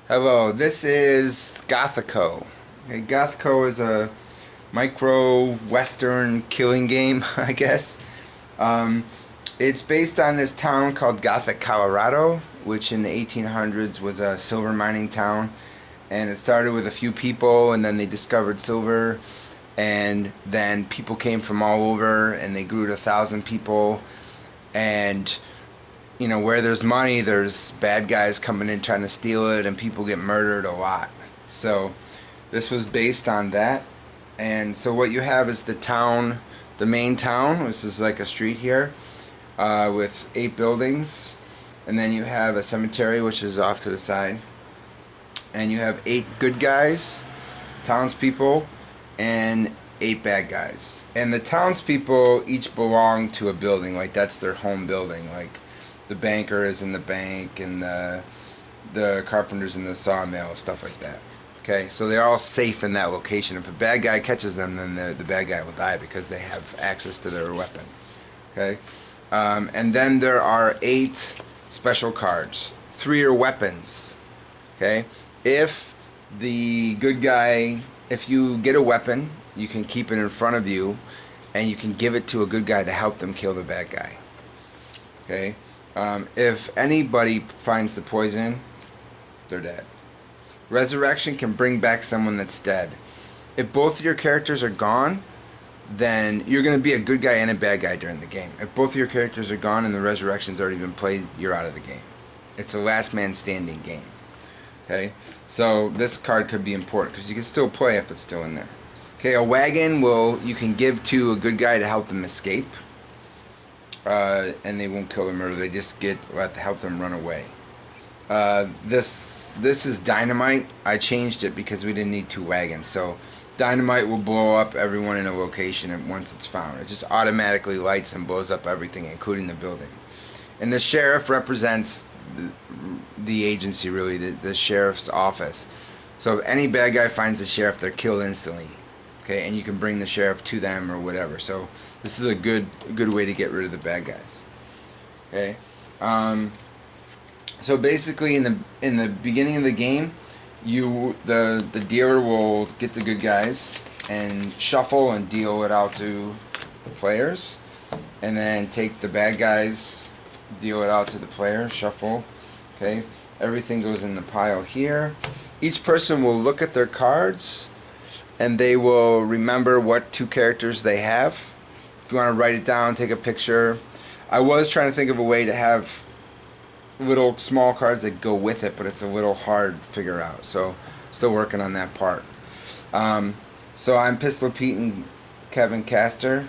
Hello, this is Gothico. Okay, Gothico is a micro western killing game, I guess. Um, it's based on this town called Gothic, Colorado, which in the 1800s was a silver mining town. And it started with a few people, and then they discovered silver, and then people came from all over, and they grew to 1,000 people. And where there's money, there's bad guys coming in trying to steal it, and people get murdered a lot. So this was based on that. And so what you have is the town, the main town, which is like a street here, with 8 buildings. And then you have a cemetery, which is off to the side. And you have 8 good guys, townspeople, and 8 bad guys. And the townspeople each belong to a building, like that's their home building. Like the banker is in the bank, and the carpenter's in the sawmill, stuff like that. Okay, so they're all safe in that location. If a bad guy catches them, then the bad guy will die because they have access to their weapon. Okay, and then there are 8 special cards. 3 are weapons. Okay, if the good guy, if you get a weapon, you can keep it in front of you, and you can give it to a good guy to help them kill the bad guy. Okay, if anybody finds the poison, they're dead. Resurrection can bring back someone that's dead. If both of your characters are gone, then you're going to be a good guy and a bad guy during the game. If both of your characters are gone and the resurrection's already been played, you're out of the game. It's a last man standing game. Okay, so this card could be important because you can still play if it's still in there. Okay, a wagon you can give to a good guy to help them escape, and they won't kill them, or they just have to help them run away. This is dynamite. I changed it because we didn't need 2 wagons. So dynamite will blow up everyone in a location once it's found. It just automatically lights and blows up everything, including the building. And the sheriff represents the agency, really, the sheriff's office. So if any bad guy finds the sheriff, they're killed instantly. Okay, and you can bring the sheriff to them or whatever. So this is a good way to get rid of the bad guys. Okay. So basically, in the beginning of the game, the dealer will get the good guys and shuffle and deal it out to the players, and then take the bad guys, deal it out to the players, shuffle. Okay, everything goes in the pile here. Each person will look at their cards, and they will remember what 2 characters they have. If you want to write it down, take a picture. I was trying to think of a way to have little small cards that go with it, but it's a little hard to figure out. So still working on that part. So I'm Pistol Pete and Calvin Castor.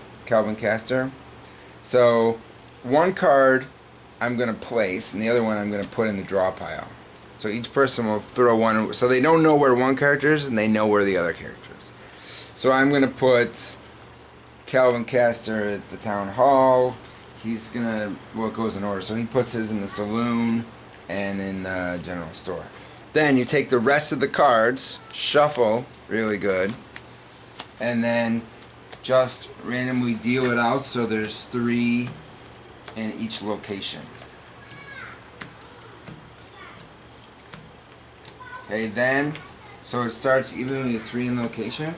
So one card I'm going to place, and the other one I'm going to put in the draw pile. So each person will throw one, so they don't know where one character is, and they know where the other character is. So I'm going to put Calvin Castor at the town hall. He's gonna, well, it goes in order. So he puts his in the saloon and in the general store. Then you take the rest of the cards, shuffle really good, and then just randomly deal it out so there's 3 in each location. Okay, then, so it starts evenly with 3 in location.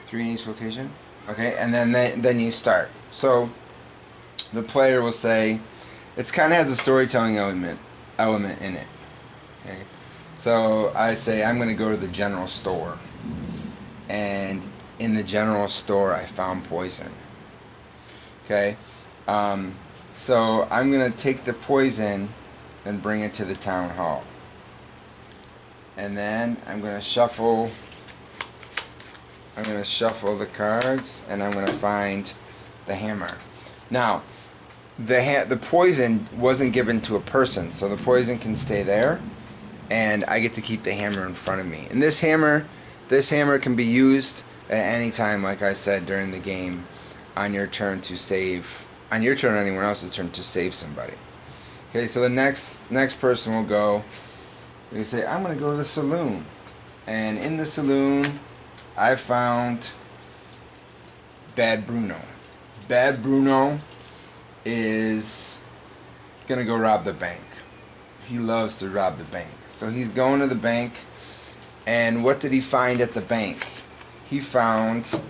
3 in each location. Okay, and then you start. So the player will say, it kind of has a storytelling element in it. Okay, so I say I'm going to go to the general store, and in the general store I found poison. Okay, so I'm going to take the poison and bring it to the town hall, and then I'm going to shuffle. I'm going to shuffle the cards, and I'm going to find the hammer. Now, the poison wasn't given to a person, so the poison can stay there, and I get to keep the hammer in front of me. And this hammer can be used at any time, like I said, during the game, on your turn to save, on your turn or anyone else's turn to save somebody. Okay, so the next person will go. They say, I'm going to go to the saloon, and in the saloon, I found Bad Bruno. Bad Bruno is gonna go rob the bank. he loves to rob the bank. So he's going to the bank, and what did he find at the bank? He found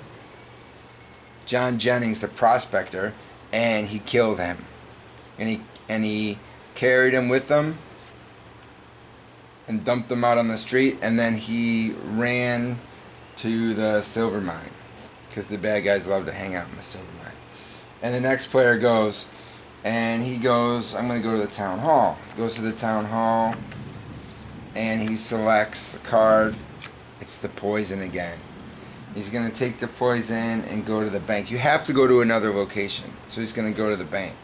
John Jennings, the prospector, and he killed him. And he carried him with him and dumped him out on the street, and then he ran to the silver mine because the bad guys love to hang out in the silver mine. And the next player goes, and he goes, I'm going to go to the town hall. Goes to the town hall, and he selects the card. It's the poison again. He's going to take the poison and go to the bank. You have to go to another location. So he's going to go to the bank.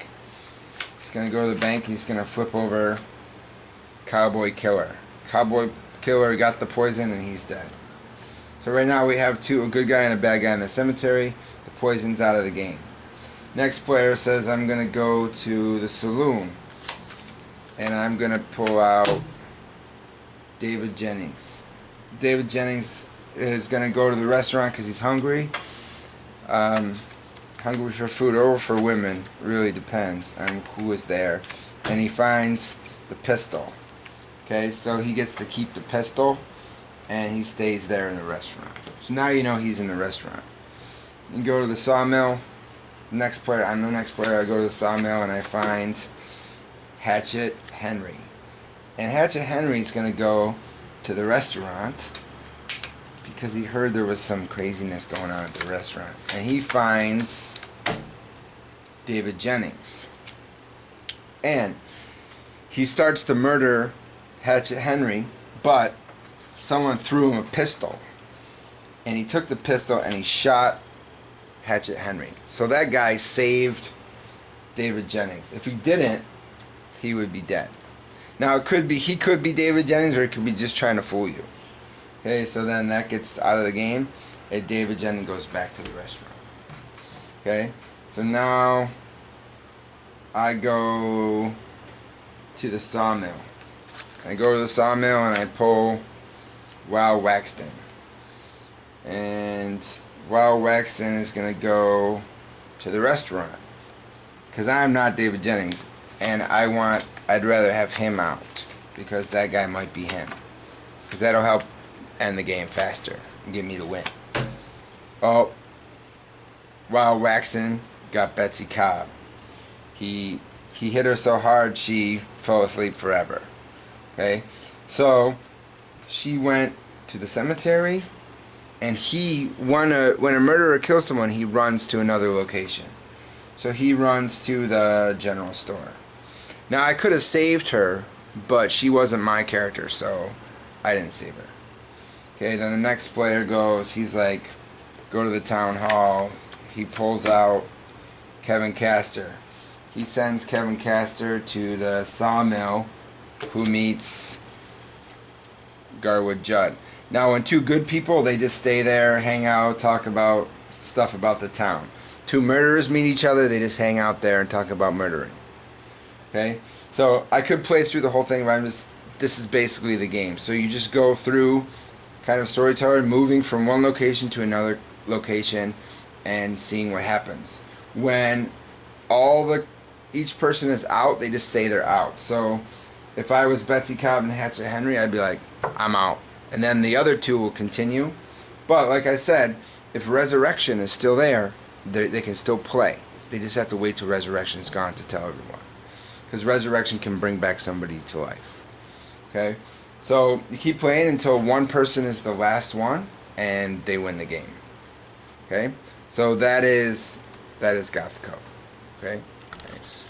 He's going to go to the bank. He's going to flip over Cowboy Killer. Cowboy Killer got the poison and he's dead. So right now we have a good guy and a bad guy in the cemetery. The poison's out of the game. Next player says, I'm going to go to the saloon. And I'm going to pull out David Jennings. David Jennings is going to go to the restaurant because he's hungry. Hungry for food or for women. Really depends on who is there. And he finds the pistol. Okay, so he gets to keep the pistol and he stays there in the restaurant. So now you know he's in the restaurant. You go to the sawmill. I'm the next player. I go to the sawmill and I find Hatchet Henry. And Hatchet Henry's going to go to the restaurant because he heard there was some craziness going on at the restaurant. And he finds David Jennings. And he starts to murder Hatchet Henry, but someone threw him a pistol. And he took the pistol and he shot Hatchet Henry. So that guy saved David Jennings. If he didn't, he would be dead. Now he could be David Jennings, or he could be just trying to fool you. Okay, so then that gets out of the game, and David Jennings goes back to the restaurant. Okay, so now I go to the sawmill. I go to the sawmill and I pull Wild Waxton. And Wild Waxton is going to go to the restaurant. Because I'm not David Jennings. And I'd rather have him out. Because that guy might be him. Because that'll help end the game faster. And get me to win. Oh. Wild Waxton got Betsy Cobb. He hit her so hard she fell asleep forever. Okay, so she went to the cemetery, and when a murderer kills someone, he runs to another location. So he runs to the general store. Now I could have saved her, but she wasn't my character, so I didn't save her. Okay, then the next player goes. He's like, go to the town hall. He pulls out Kevin Castor. He sends Kevin Castor to the sawmill, who meets Garwood Judd. Now, when two good people, they just stay there, hang out, talk about stuff about the town. Two murderers meet each other, they just hang out there and talk about murdering. Okay? So, I could play through the whole thing, but this is basically the game. So, you just go through kind of storytelling, moving from one location to another location and seeing what happens. When each person is out, they just say they're out. So, if I was Betsy Cobb and Hatchet Henry, I'd be like, I'm out. And then the other two will continue. But like I said, if Resurrection is still there, they can still play. They just have to wait till Resurrection is gone to tell everyone. Because Resurrection can bring back somebody to life. Okay? So you keep playing until one person is the last one, and they win the game. Okay? So that is Gothico. Okay? Thanks.